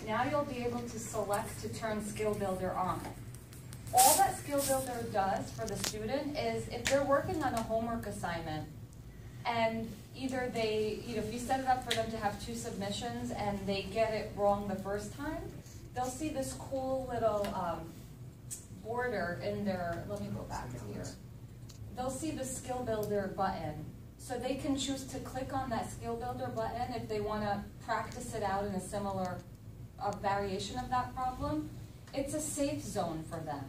assignment, now you'll be able to select to turn Skill Builder on. All that Skill Builder does for the student is if they're working on a homework assignment and either if you set it up for them to have 2 submissions and they get it wrong the first time, they'll see this cool little border in their, let me go back here. They'll see the Skill Builder button. So they can choose to click on that Skill Builder button if they want to practice it out in a similar variation of that problem. It's a safe zone for them.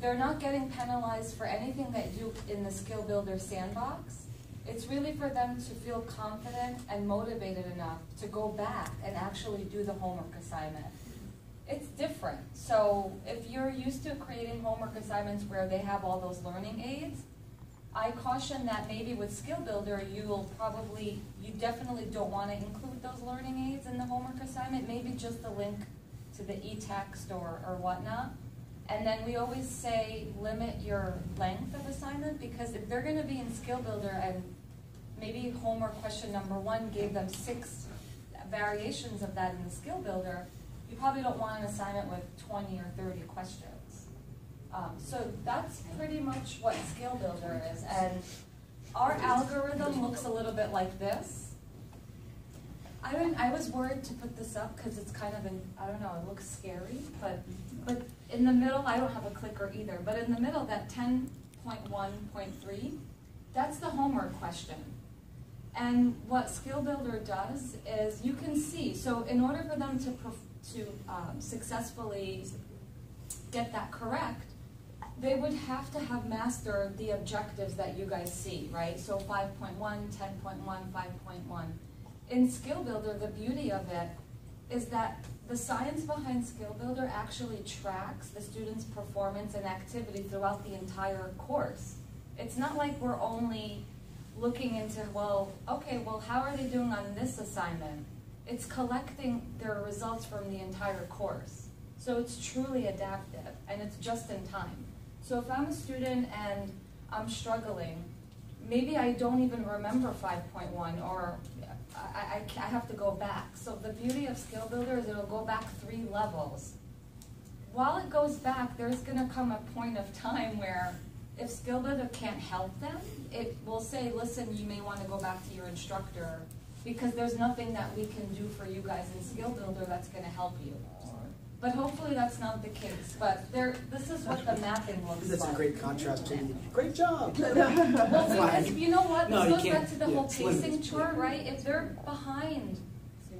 They're not getting penalized for anything they do in the Skill Builder sandbox. It's really for them to feel confident and motivated enough to go back and actually do the homework assignment. It's different. So if you're used to creating homework assignments where they have all those learning aids, I caution that maybe with Skill Builder, you definitely don't want to include those learning aids in the homework assignment, maybe just a link to the e-text or whatnot. And then we always say limit your length of assignment, because if they're going to be in Skill Builder and maybe homework question number 1 gave them 6 variations of that in the Skill Builder, you probably don't want an assignment with 20 or 30 questions. So that's pretty much what Skill Builder is. And our algorithm looks a little bit like this. I was worried to put this up because it's kind of I don't know, it looks scary, but in the middle, I don't have a clicker either, but in the middle, that 10.1.3, that's the homework question. And what Skill Builder does is you can see, so in order for them to successfully get that correct, they would have to have mastered the objectives that you guys see, right? So 5.1, 10.1, 5.1. In Skill Builder, the beauty of it is that the science behind Skill Builder actually tracks the student's performance and activity throughout the entire course. It's not like we're only looking into, well, how are they doing on this assignment? It's collecting their results from the entire course. So it's truly adaptive, and it's just in time. So if I'm a student and I'm struggling, maybe I don't even remember 5.1, or I have to go back. So the beauty of Skill Builder is it'll go back 3 levels. While it goes back, there's going to come a point of time where if Skill Builder can't help them, it will say, listen, you may want to go back to your instructor because there's nothing that we can do for you guys in Skill Builder that's going to help you. But hopefully that's not the case. But this is what the mapping looks like. That's a great contrast to you. Great job. Well, because you know what? This goes back to the whole pacing chart, right? If they're behind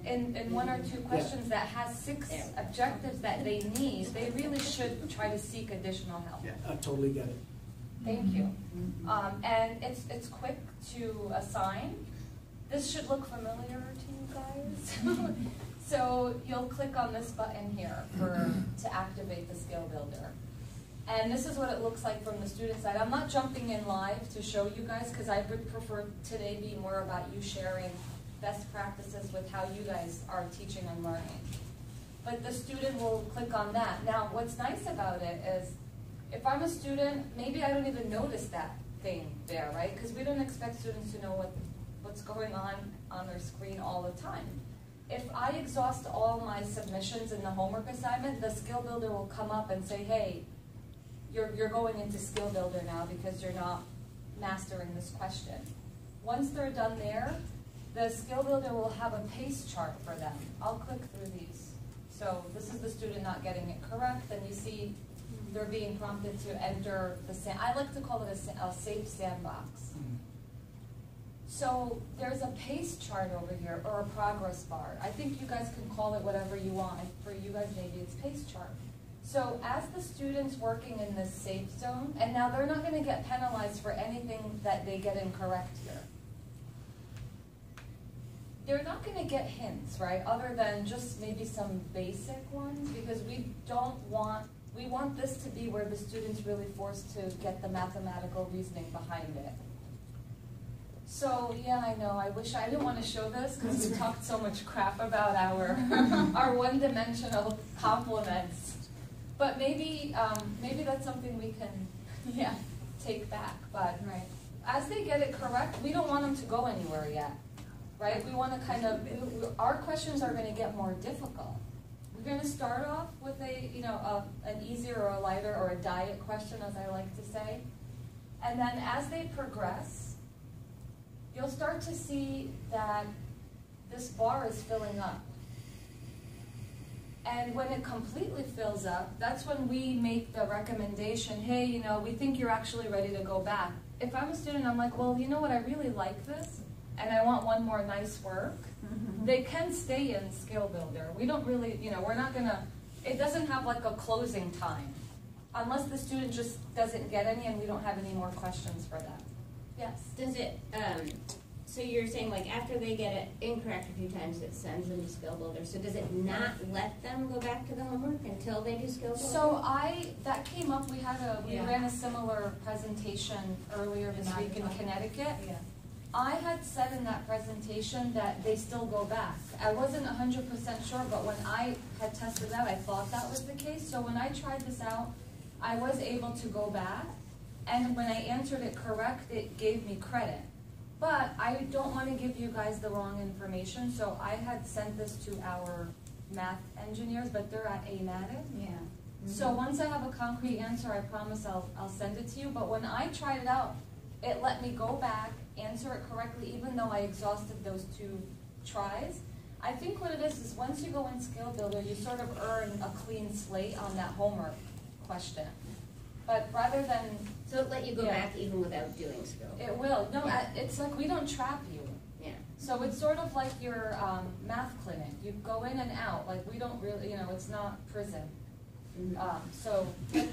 in 1 or 2 questions that has 6 objectives that they need, they really should try to seek additional help. Yeah, I totally get it. Thank you. And it's quick to assign. This should look familiar to you guys. So you'll click on this button here to activate the Skill Builder. And this is what it looks like from the student side. I'm not jumping in live to show you guys because I would prefer today be more about you sharing best practices with how you guys are teaching and learning. But the student will click on that. Now, what's nice about it is if I'm a student, maybe I don't even notice that thing there, right? Because we don't expect students to know what's going on their screen all the time. If I exhaust all my submissions in the homework assignment, the Skill Builder will come up and say, hey, you're going into Skill Builder now because you're not mastering this question. Once they're done there, the Skill Builder will have a pace chart for them. I'll click through these. So this is the student not getting it correct, and you see they're being prompted to enter I like to call it a safe sandbox. So there's a pace chart over here, or a progress bar. I think you guys can call it whatever you want. For you guys, maybe it's pace chart. So as the student's working in this safe zone, and now they're not going to get penalized for anything that they get incorrect here. They're not going to get hints, right, other than just maybe some basic ones, because we want this to be where the student's really forced to get the mathematical reasoning behind it. So, yeah, I know, I didn't want to show this because we talked so much crap about our one-dimensional complements. But maybe that's something we can, take back. But as they get it correct, we don't want them to go anywhere yet, right? We want to our questions are going to get more difficult. We're going to start off with an easier or a lighter or a diet question, as I like to say. And then as they progress, you'll start to see that this bar is filling up. And when it completely fills up, that's when we make the recommendation, hey, we think you're actually ready to go back. If I'm a student, I'm like, well, you know what, I really like this, and I want one more nice work. They can stay in Skill Builder. We don't really, we're not gonna, it doesn't have like a closing time, unless the student just doesn't get any and we don't have any more questions for them. Yes? Does it, so you're saying like after they get it incorrect a few times, it sends them to Skill Builder. So does it not let them go back to the homework until they do Skill Builder? So that came up, we ran a similar presentation earlier this week in Connecticut. Yeah. I had said in that presentation that they still go back. I wasn't 100% sure, but when I had tested out, I thought that was the case. So when I tried this out, I was able to go back, and when I answered it correct, it gave me credit. But I don't want to give you guys the wrong information, so I had sent this to our math engineers, but they're at AMATIC. Yeah. So once I have a concrete answer, I promise I'll send it to you. But when I tried it out, it let me go back, answer it correctly, even though I exhausted those 2 tries. I think what it is once you go in Skill Builder, you sort of earn a clean slate on that homework question. But rather than... So it let you go back even without doing Skill Builder? It will. No, it's like we don't trap you. Yeah. So it's sort of like your math clinic. You go in and out. Like we don't really, it's not prison. So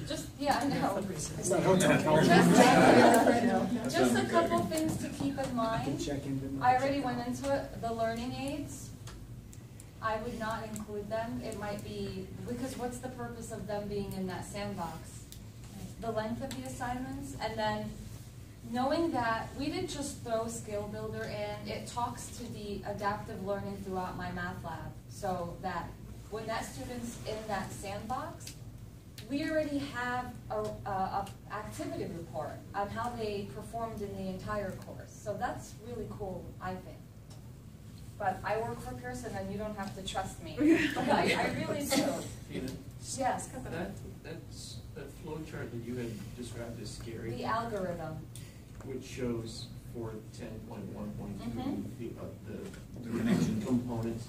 just, I know. It's not hotel California. Just a couple things to keep in I can mind. check in. I already went into it. The learning aids, I would not include them. It might be, because what's the purpose of them being in that sandbox? The length of the assignments, and then knowing that we didn't just throw Skill Builder in, it talks to the adaptive learning throughout my math lab, so that when that student's in that sandbox, we already have a activity report on how they performed in the entire course. So that's really cool, I think. But I work for Pearson, and you don't have to trust me. But I really do. Tina, Yes. that flow chart that you had described as scary, The algorithm. which shows for 10.1.2 the connection components.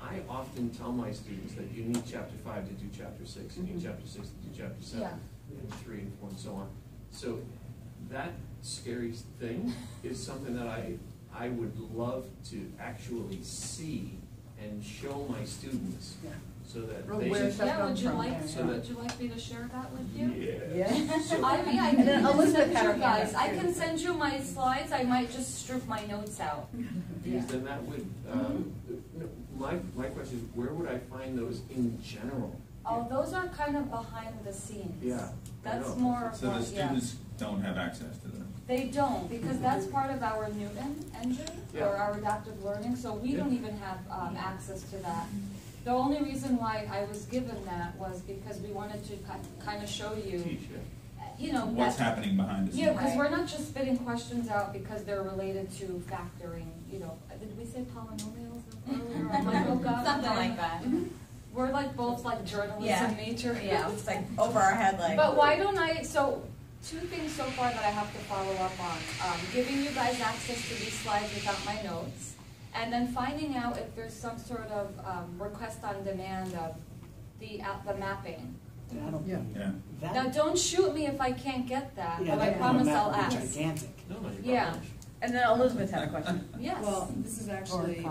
I often tell my students that you need chapter 5 to do chapter 6, you need chapter 6 to do chapter 7, and 3 and 4 and so on. So that scary thing is something that I would love to actually see and show my students, so that they Where's that come Would you from? like me to share that with you? Yeah. So, I mean, I And then can Elizabeth send had you her guys. hand I up, can too. send you my slides. I might just strip my notes out. because then that would, my question is, where would I find those in general? Oh, those are kind of behind the scenes. Yeah, I That's know. more of So the what, students don't have access to them. They don't, because that's part of our Newton engine, Yeah. or our adaptive learning, so we don't even have access to that. The only reason why I was given that was because we wanted to kind of show you, Teach, yeah. What's that, happening behind the scenes. yeah, because we're not just spitting questions out because they're related to factoring, did we say polynomials earlier? I'm like, oh God. Something like that. We're like both like journalists Yeah. in nature. Yeah, it's like over our head, like. But why don't so 2 things so far that I have to follow up on. Giving you guys access to these slides without my notes, and then finding out if there's some sort of request on demand of the mapping. Yeah. Yeah. Now don't shoot me if I can't get that, Yeah, but I that promise map I'll would be ask. gigantic. No, you're Yeah. right. And then Elizabeth had a question. Yes. Well, this is actually,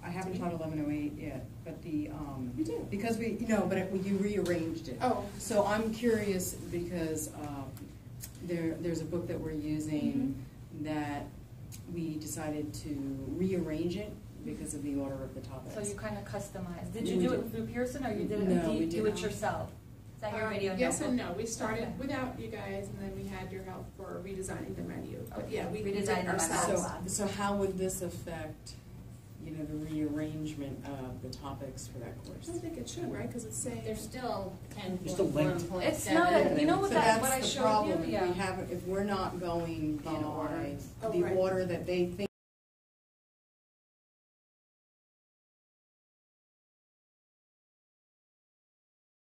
I haven't taught 1108 yet, but the, You do. because you rearranged it. Oh. So I'm curious because there's a book that we're using that we decided to rearrange it because of the order of the topics. So you kind of customized. Did We you do did. it through Pearson, or you did it? No, we do did it not. yourself? Is that your video? Yes and notebook? no. We started Okay. without you guys, and then we had your help for redesigning the menu. But Okay. yeah, we did Redesigned the menu. ourselves. So how would this affect, the rearrangement of the topics for that I course? don't think it should, right? Because it's saying There's still You're still linked. 10.1.7. It's not a- you know what So that- that's what I the showed problem. you? Yeah. If we're not going by order. Oh, the right. order that they think